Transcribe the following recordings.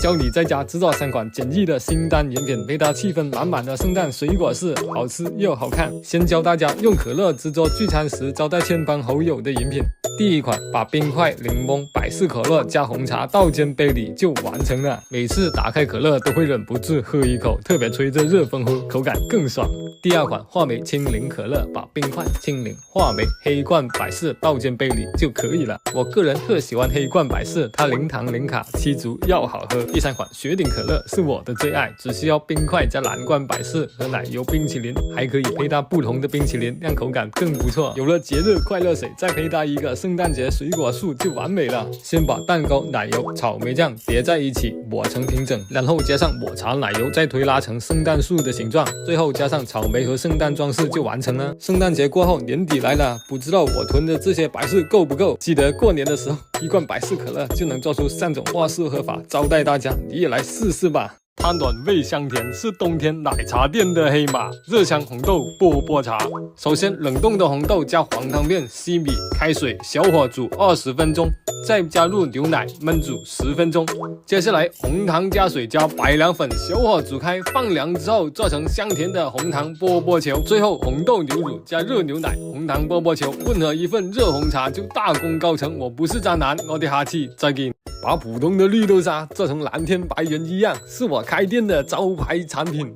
教你在家制作3款简易的新单饮品，配搭气氛满满的圣诞水果式，好吃又好看。先教大家用可乐制作聚餐时招待千般好友的饮品。第一款，把冰块、柠檬、百事可乐加红茶倒进杯里就完成了。每次打开可乐都会忍不住喝一口，特别吹着热风喝，口感更爽。第二款，话梅青柠可乐，把冰块、青柠、话梅、黑罐百事倒进杯里就可以了。我个人特喜欢黑罐百事，它零糖零卡，7足又好喝。第三款，雪顶可乐是我的最爱，只需要冰块加蓝罐百事和奶油冰淇淋，还可以配搭不同的冰淇淋，让口感更不错。有了节日快乐水，再配搭一个圣诞节水果树就完美了。先把蛋糕、奶油、草莓酱叠在一起，抹成平整，然后加上抹茶奶油，再推拉成圣诞树的形状，最后加上草莓和圣诞装饰就完成了。圣诞节过后，年底来了，不知道我囤的这些百事够不够？记得过年的时候，1罐百事可乐就能做出3种花式喝法，招待大家，你也来试试吧。汤暖味香甜是冬天奶茶店的黑马，热香红豆波波茶。首先，冷冻的红豆加黄糖面、西米、开水，小火煮20分钟，再加入牛奶焖煮10分钟。接下来，红糖加水加白凉粉，小火煮开，放凉之后做成香甜的红糖波波球。最后，红豆牛乳加热牛奶、红糖波波球混合一份热红茶就大功告成。我不是渣男，我哋下期再见。把普通的绿豆沙做成蓝天白云一样，是我开店的招牌产品。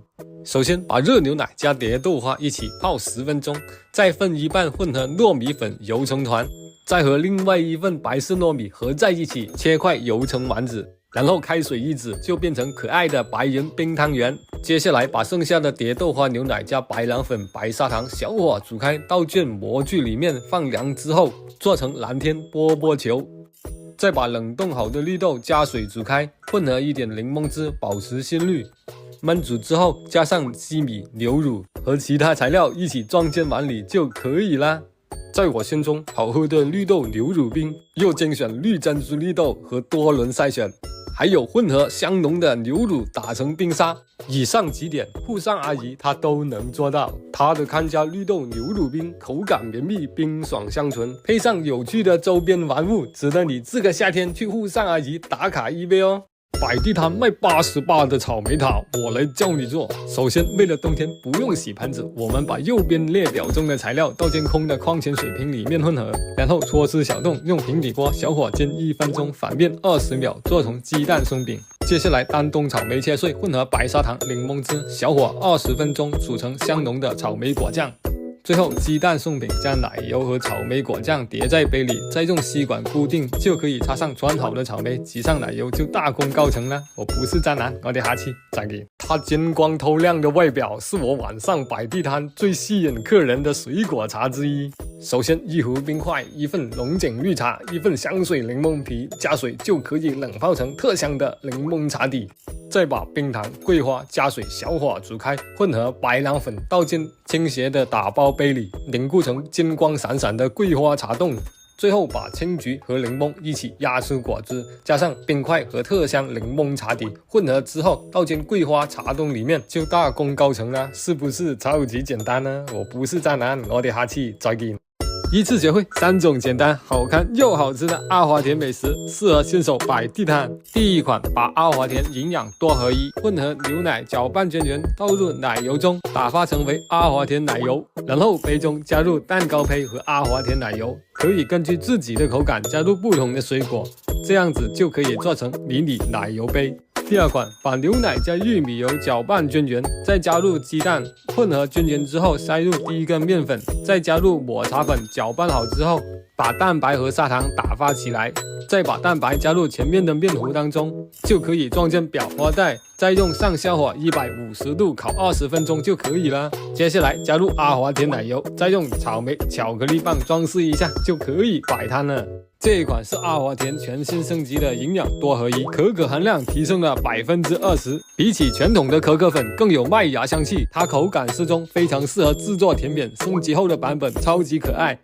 首先把热牛奶加蝶豆花一起泡10分钟，再分一半混合糯米粉揉成团，再和另外一份白色糯米合在一起，切块揉成丸子，然后开水一指就变成可爱的白云冰汤圆。接下来把剩下的蝶豆花牛奶加白凉粉、白砂糖小火煮开，倒进模具里面放凉之后，做成蓝天波波球。再把冷冻好的绿豆加水煮开，混合一点柠檬汁，保持鲜绿。焖煮之后，加上西米、牛乳和其他材料一起装进碗里就可以啦。在我心中，好喝的绿豆牛乳冰又精选绿珍珠绿豆和多轮筛选，还有混合香浓的牛乳打成冰沙。以上几点，沪上阿姨她都能做到。她的看家绿豆牛乳冰口感绵密，冰爽香醇，配上有趣的周边玩物，值得你这个夏天去沪上阿姨打卡一杯哦。摆地摊卖88的草莓塔，我来教你做。首先，为了冬天不用洗盘子，我们把右边列表中的材料倒进空的矿泉水瓶里面混合，然后搓丝小洞，用平底锅小火煎1分钟，反面20秒，做成鸡蛋松饼。接下来单冻草莓切碎，混合白砂糖、柠檬汁，小火20分钟煮成香浓的草莓果酱。最后，鸡蛋松饼将奶油和草莓果酱叠在杯里，再用吸管固定，就可以插上穿好的草莓，挤上奶油，就大功告成了。我不是渣男，我哋下期再见。它金光透亮的外表是我晚上摆地摊最吸引客人的水果茶之一。首先，1壶冰块，1份龙井绿茶，1份香水柠檬皮，加水就可以冷泡成特香的柠檬茶底。再把冰糖、桂花加水小火煮开，混合白凉粉倒进倾斜的打包杯里，凝固成金光闪闪的桂花茶冻。最后把青桔和柠檬一起压出果汁，加上冰块和特香柠檬茶底，混合之后倒进桂花茶冻里面，就大功告成了。是不是超级简单呢？我不是渣男，我哋下期再见。一次学会3种简单、好看又好吃的阿华田美食，适合新手摆地摊。第一款，把阿华田营养多合一，混合牛奶搅拌均匀，倒入奶油中，打发成为阿华田奶油，然后杯中加入蛋糕胚和阿华田奶油，可以根据自己的口感加入不同的水果，这样子就可以做成迷你奶油杯。第二款，把牛奶加玉米油搅拌均匀，再加入鸡蛋，混合均匀之后塞入第1根面粉，再加入抹茶粉，搅拌好之后，把蛋白和砂糖打发起来，再把蛋白加入前面的面糊当中，就可以装进裱花袋，再用上小火150度烤20分钟就可以了。接下来加入阿华田奶油，再用草莓巧克力棒装饰一下，就可以摆摊了。这一款是阿华田全新升级的营养多合一，可可含量提升了20%，比起传统的可可粉更有麦芽香气，它口感适中，非常适合制作甜点。升级后的版本超级可爱。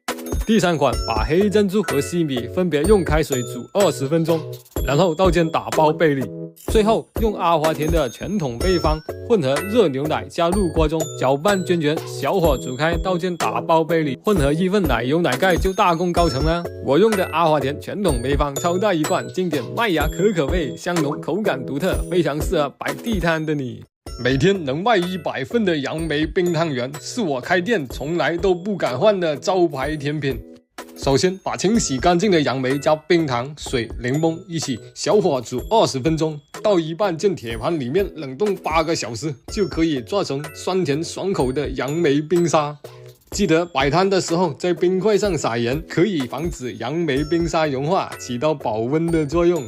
第3款，把黑珍珠和西米分别用开水煮20分钟，然后倒进打包杯里。最后用阿华田的全桶配方混合热牛奶加入锅中，搅拌均匀，小火煮开，倒进打包杯里，混合一份奶油奶盖就大功告成了。我用的阿华田全桶配方超大一罐，经典麦芽可可味，香浓，口感独特，非常适合摆地摊的你。每天能卖100份的杨梅冰汤圆，是我开店从来都不敢换的招牌甜品。首先，把清洗干净的杨梅加冰糖、水、柠檬一起小火煮20分钟，倒一半进铁盘里面冷冻8个小时，就可以做成酸甜爽口的杨梅冰沙。记得摆摊的时候在冰块上撒盐，可以防止杨梅冰沙融化，起到保温的作用。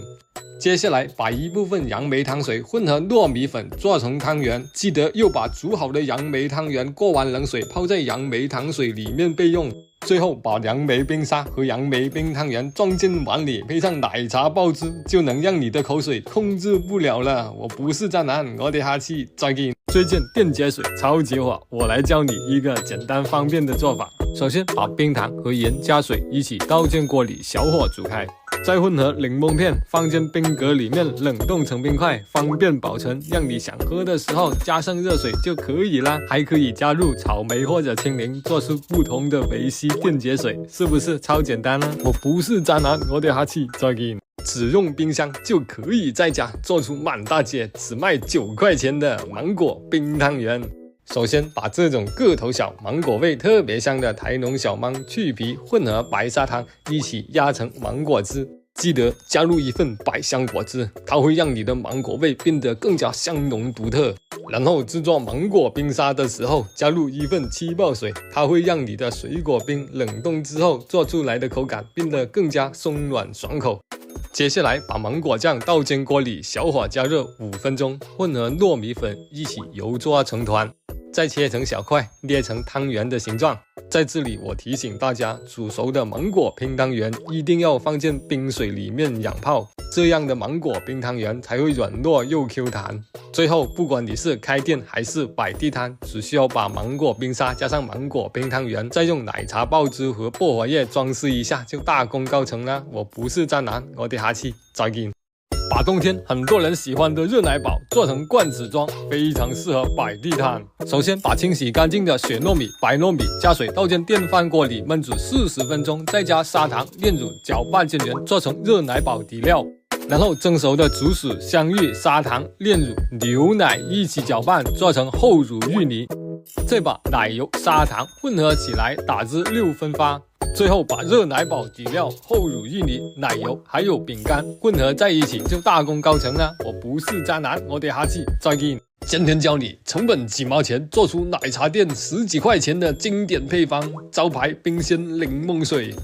接下来，把一部分杨梅汤水混合糯米粉做成汤圆，记得又把煮好的杨梅汤圆过完冷水泡在杨梅糖水里面备用。最后把杨梅冰沙和杨梅冰汤圆装进碗里，配上奶茶爆汁，就能让你的口水控制不了了。我不是渣男，我哋下次再见。最近电解水超级火，我来教你一个简单方便的做法。首先把冰糖和盐加水一起倒进锅里，小火煮开，再混合柠檬片放进冰格里面冷冻成冰块，方便保存，让你想喝的时候加上热水就可以啦。还可以加入草莓或者青柠，做出不同的维 C 电解水，是不是超简单呢？我不是渣男，我哋下次再见。只用冰箱就可以在家做出满大街只卖9块钱的芒果冰汤圆。首先把这种个头小、芒果味特别香的台农小芒去皮，混合白砂糖一起压成芒果汁。记得加入一份百香果汁，它会让你的芒果味变得更加香浓独特。然后制作芒果冰沙的时候，加入一份气泡水，它会让你的水果冰冷冻之后做出来的口感变得更加松软爽口。接下来把芒果酱倒进锅里，小火加热5分钟，混合糯米粉一起油抓成团，再切成小块，捏成汤圆的形状。在这里我提醒大家，煮熟的芒果冰汤圆一定要放进冰水里面养泡，这样的芒果冰汤圆才会软糯又 Q 弹。最后，不管你是开店还是摆地摊，只需要把芒果冰沙加上芒果冰汤圆，再用奶茶爆汁和薄荷叶装饰一下，就大功告成了。我不是渣男，我哋下次再见。把冬天很多人喜欢的热奶宝做成罐子装，非常适合摆地摊。首先把清洗干净的雪糯米、白糯米加水倒进电饭锅里焖煮40分钟，再加砂糖炼乳，搅拌均匀，做成热奶宝底料。然后蒸熟的竹笋、香芋、砂糖、炼乳、牛奶一起搅拌，做成厚乳芋泥。再把奶油、砂糖混合起来打至6分发。最后把热奶宝底料、厚乳芋泥、奶油还有饼干混合在一起，就大功告成了。我不是渣男，我哋下次再见。今天教你成本几毛钱做出奶茶店10几块钱的经典配方，招牌冰鲜柠檬水。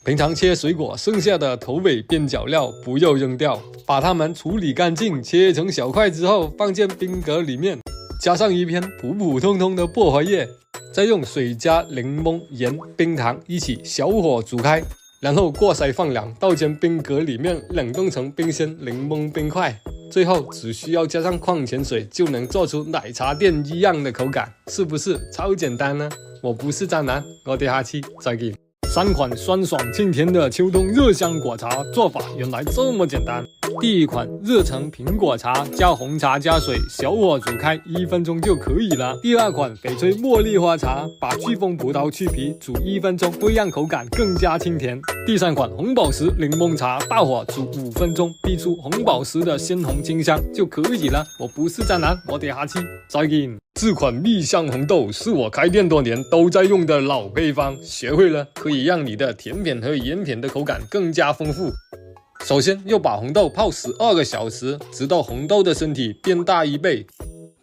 平常切水果剩下的头尾边角料不要扔掉，把它们处理干净，切成小块之后放进冰格里面，加上一片普普通通的薄荷叶，再用水加柠檬、盐、冰糖一起小火煮开，然后过筛放凉，倒进冰格里面冷冻成冰鲜柠檬冰块。最后只需要加上矿泉水就能做出奶茶店一样的口感，是不是超简单呢？我不是渣男，我哋下次再见。3款酸爽清甜的秋冬热香果茶，做法原来这么简单。第1款热橙苹果茶，加红茶加水，小火煮开1分钟就可以了。第2款翡翠茉莉花茶，把飓风葡萄去皮，煮1分钟，会让口感更加清甜。第3款红宝石柠檬茶，大火煮5分钟，逼出红宝石的鲜红清香就可以了。我不是渣男，我哋下次再见。这款蜜香红豆是我开店多年都在用的老配方，学会了可以让你的甜品和盐品的口感更加丰富。首先要把红豆泡12个小时，直到红豆的身体变大1倍。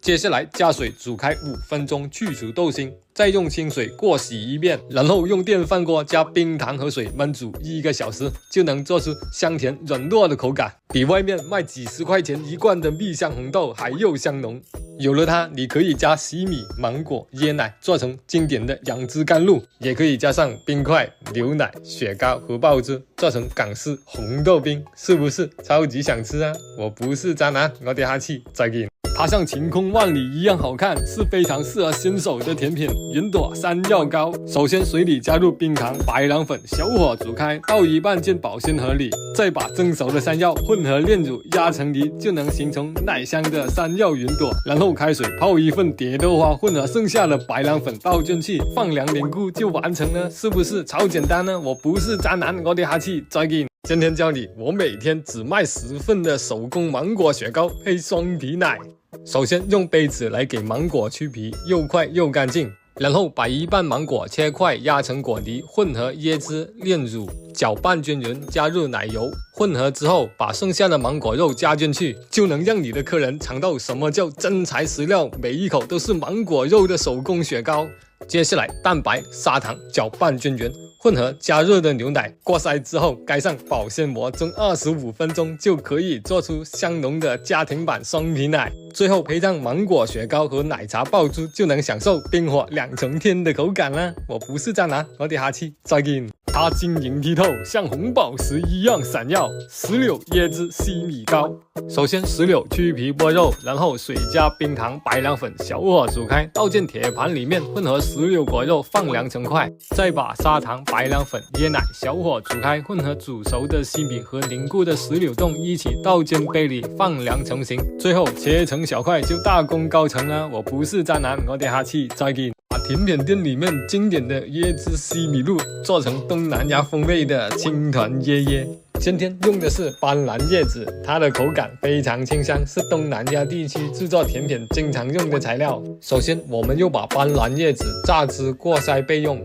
接下来加水煮开5分钟，去除豆腥，再用清水过洗一遍，然后用电饭锅加冰糖和水焖煮1个小时，就能做出香甜软糯的口感，比外面卖几10块钱1罐的蜜香红豆还要香浓。有了它，你可以加西米、芒果、椰奶做成经典的杨枝甘露，也可以加上冰块、牛奶、雪糕和爆汁，做成港式红豆冰，是不是超级想吃啊？我不是渣男，我哋下次再见。它像晴空万里一样好看，是非常适合新手的甜品。云朵山药糕，首先水里加入冰糖、白糖粉，小火煮开，倒一半进保鲜盒里，再把蒸熟的山药混合炼乳压成泥，就能形成奶香的山药云朵。然后开水泡一份蝶豆花，混合剩下的白糖粉倒进去，放凉凝固就完成了，是不是超简单呢？我不是渣男，我的哈气再见。今天教你我每天只卖10份的手工芒果雪糕配双皮奶。首先用杯子来给芒果去皮，又快又干净。然后把一半芒果切块压成果泥，混合椰汁、炼乳，搅拌均匀，加入奶油。混合之后，把剩下的芒果肉加进去，就能让你的客人尝到什么叫真材实料，每一口都是芒果肉的手工雪糕。接下来蛋白、砂糖搅拌均匀，混合加热的牛奶，过筛之后盖上保鲜膜，蒸25分钟就可以做出香浓的家庭版双皮奶。最后配上芒果雪糕和奶茶爆珠，就能享受冰火2重天的口感了。我不是渣男，我的哈气再见。它晶莹剔透，像红宝石一样闪耀。石榴椰汁西米糕，首先石榴去皮剥肉，然后水加冰糖、白糖粉，小火煮开，倒进铁盘里面，混合石榴果肉，放凉成块，再把砂糖、白糖粉、椰奶，小火煮开，混合煮熟的西米和凝固的石榴冻一起倒进杯里，放凉成型，最后切成小块就大功告成了。我不是渣男，我的哈气再见。把甜品店里面经典的椰汁西米露做成东南亚风味的青团椰椰。今天用的是斑斓叶子，它的口感非常清香，是东南亚地区制作甜品经常用的材料。首先我们又把斑斓叶子榨汁过筛备用。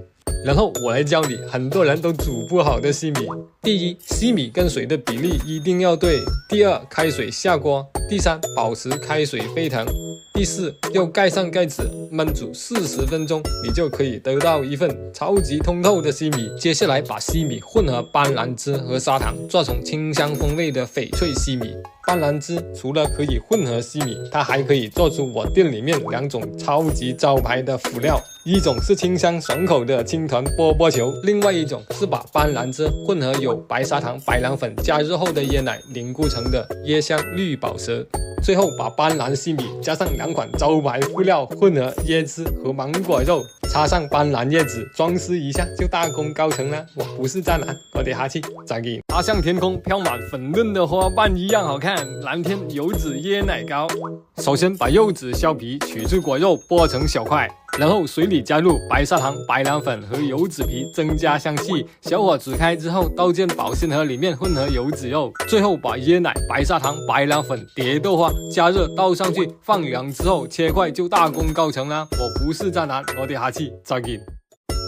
然后我来教你很多人都煮不好的西米。第一，西米跟水的比例一定要对。第二，开水下锅。第三，保持开水沸腾。第四，又盖上盖子焖煮40分钟，你就可以得到一份超级通透的西米。接下来把西米混合斑斓汁和砂糖，做成清香风味的翡翠西米。斑斓汁除了可以混合西米，它还可以做出我店里面2种超级招牌的辅料，一种是清香爽口的青团波波球，另外一种是把斑斓汁混合有白砂糖、白糖粉加热后的椰奶凝固成的椰香绿宝石。最后把斑斓西米加上2款招牌辅料，混合椰汁和芒果肉，插上斑斓叶子，装饰一下就大功告成了。我不是渣男，我的哈气再见。它像天空飘满粉嫩的花瓣一样好看。蓝天柚子椰奶糕，首先把柚子削皮，取出果肉，剥成小块。然后水里加入白砂糖、白糖粉和柚子皮，增加香气。小火煮开之后，倒进保鲜盒里面混合柚子肉。最后把椰奶、白砂糖、白糖粉、蝶豆花加热倒上去，放凉之后切块就大功告成啦。我不是渣男，我的哈气再见。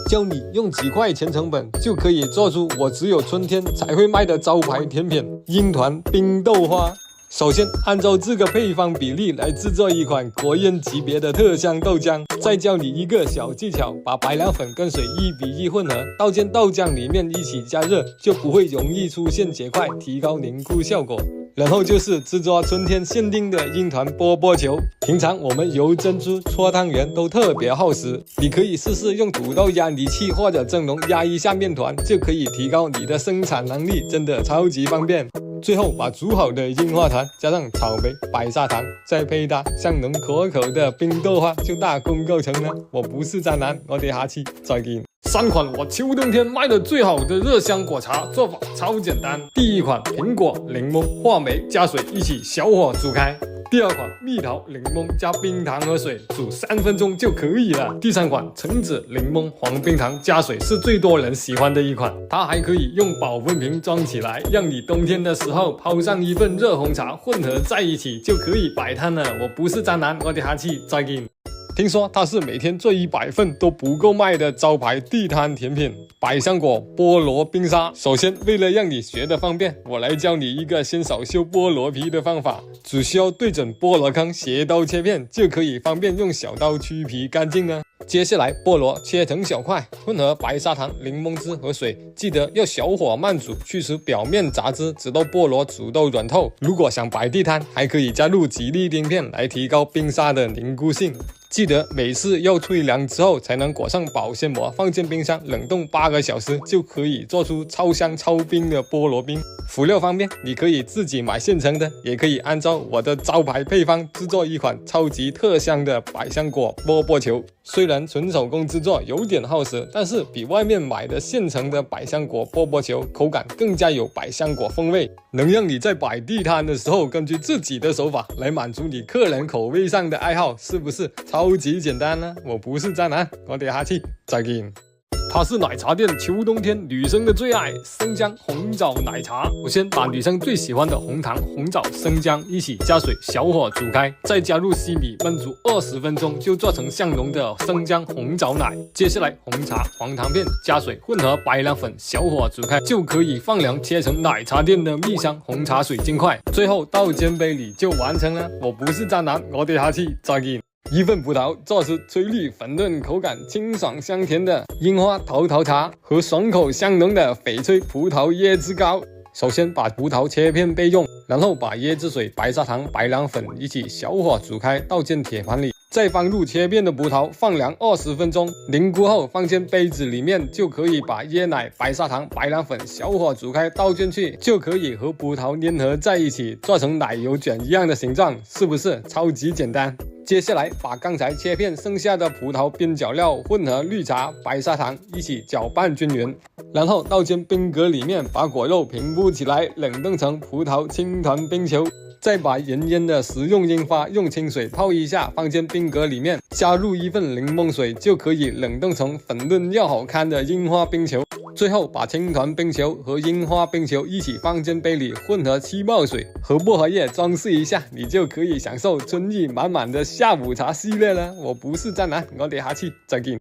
教你用几块钱成本就可以做出我只有春天才会卖的招牌甜品鹰团冰豆花。首先按照这个配方比例来制作一款国宴级别的特香豆浆，再教你一个小技巧，把白糖粉跟水1比1混合，倒进豆浆里面一起加热，就不会容易出现结块，提高凝固效果。然后就是制作春天限定的鹰团波波球。平常我们揉珍珠、搓汤圆都特别耗时，你可以试试用土豆压泥器或者蒸笼压一下面团，就可以提高你的生产能力，真的超级方便。最后把煮好的樱花团加上草莓、白砂糖，再配搭香浓可口的冰豆花，就大功告成了。我不是渣男，我的哈气再见。3款我秋冬天卖的最好的热香果茶，做法超简单。第一款苹果、柠檬、话梅加水一起小火煮开。第2款蜜桃、柠檬加冰糖和水煮3分钟就可以了。第3款橙子、柠檬、黄冰糖加水是最多人喜欢的一款，它还可以用保温瓶装起来，让你冬天的时候泡上一份热红茶，混合在一起就可以摆摊了。我不是渣男，我的哈气再见。听说它是每天做100份都不够卖的招牌地摊甜品百香果菠萝冰沙。首先为了让你学得方便，我来教你一个新手修菠萝皮的方法，只需要对准菠萝坑斜刀切片，就可以方便用小刀去皮干净了。接下来菠萝切成小块，混合白砂糖、柠檬汁和水，记得要小火慢煮，去除表面杂质，直到菠萝煮到软透。如果想摆地摊，还可以加入吉利丁片来提高冰沙的凝固性。记得每次要吹凉之后才能裹上保鲜膜，放进冰箱冷冻8个小时，就可以做出超香超冰的菠萝冰。辅料方面，你可以自己买现成的，也可以按照我的招牌配方制作一款超级特香的百香果波波球。虽然纯手工制作有点耗时，但是比外面买的现成的百香果波波球口感更加有百香果风味，能让你在摆地摊的时候根据自己的手法来满足你客人口味上的爱好，是不是超级简单呢？我不是渣男，我哋下期再见。它是奶茶店秋冬天女生的最爱——生姜红枣奶茶。我先把女生最喜欢的红糖、红枣、生姜一起加水小火煮开，再加入西米焖煮20分钟，就做成香浓的生姜红枣奶。接下来红茶、黄糖片加水混合白凉粉，小火煮开，就可以放凉切成奶茶店的蜜香红茶水晶块。最后倒煎杯里就完成了。我不是渣男，我哋下期再见。一份葡萄做出翠绿粉嫩、口感清爽香甜的樱花桃桃茶和爽口香浓的翡翠葡萄椰汁糕。首先把葡萄切片备用，然后把椰汁水、白砂糖、白凉粉一起小火煮开，倒进铁盘里，再放入切片的葡萄，放凉20分钟。凝固后放进杯子里面，就可以把椰奶、白砂糖、白凉粉小火煮开倒进去，就可以和葡萄粘合在一起，做成奶油卷一样的形状，是不是超级简单？接下来把刚才切片剩下的葡萄边角料混合绿茶、白砂糖一起搅拌均匀，然后倒进冰格里面，把果肉平铺起来，冷冻成葡萄青团冰球。再把盐腌的食用樱花用清水泡一下，放进冰格里面，加入1份柠檬水，就可以冷冻成粉嫩又好看的樱花冰球。最后把青团冰球和樱花冰球一起放进杯里，混合气泡水和薄荷叶装饰一下，你就可以享受春意满满的下午茶系列了。我不是渣男，我哋下期再见。